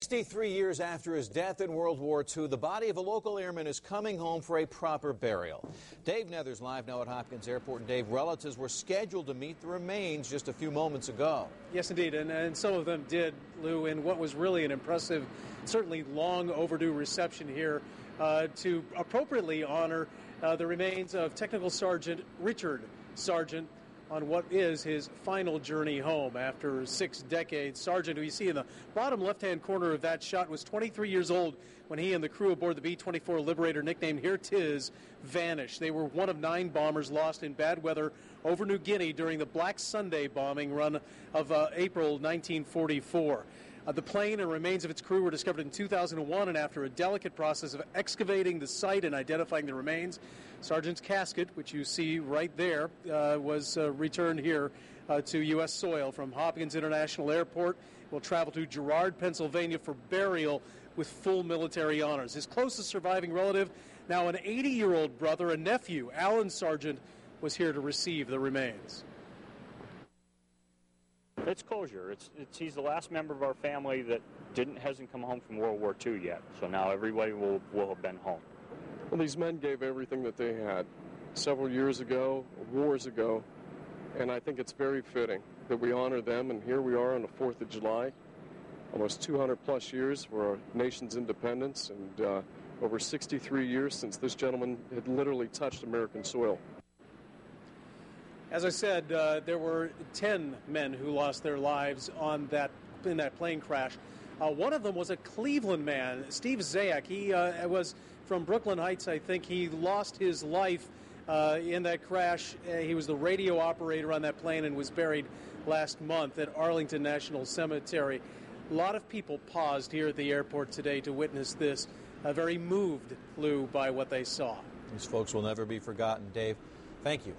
63 years after his death in World War II, the body of a local airman is coming home for a proper burial. Dave Nether's live now at Hopkins Airport. And Dave, relatives were scheduled to meet the remains just a few moments ago. Yes, indeed, and some of them did, Lou, in what was really an impressive, certainly long overdue reception here to appropriately honor the remains of Technical Sergeant Richard Sargent on what is his final journey home after 6 decades. Sargent, who you see in the bottom left-hand corner of that shot, was 23 years old when he and the crew aboard the B-24 Liberator, nicknamed Here 'Tis, vanished. They were one of 9 bombers lost in bad weather over New Guinea during the Black Sunday bombing run of April 1944. The plane and remains of its crew were discovered in 2001, and after a delicate process of excavating the site and identifying the remains, Sargent's casket, which you see right there, was returned here to U.S. soil from Hopkins International Airport. Will travel to Girard, Pennsylvania for burial with full military honors. His closest surviving relative, now an 80-year-old brother and nephew, Alan Sargent, was here to receive the remains. It's closure. He's the last member of our family that hasn't come home from World War II yet. So now everybody will have been home. Well, these men gave everything that they had several years ago, wars ago, and I think it's very fitting that we honor them. And here we are on the 4th of July, almost 200-plus years for our nation's independence, and over 63 years since this gentleman had literally touched American soil. As I said, there were 10 men who lost their lives in that plane crash. One of them was a Cleveland man, Steve Zayak. He was from Brooklyn Heights, I think. He lost his life in that crash. He was the radio operator on that plane and was buried last month at Arlington National Cemetery. A lot of people paused here at the airport today to witness this, very moved, Lou, by what they saw. These folks will never be forgotten. Dave, thank you.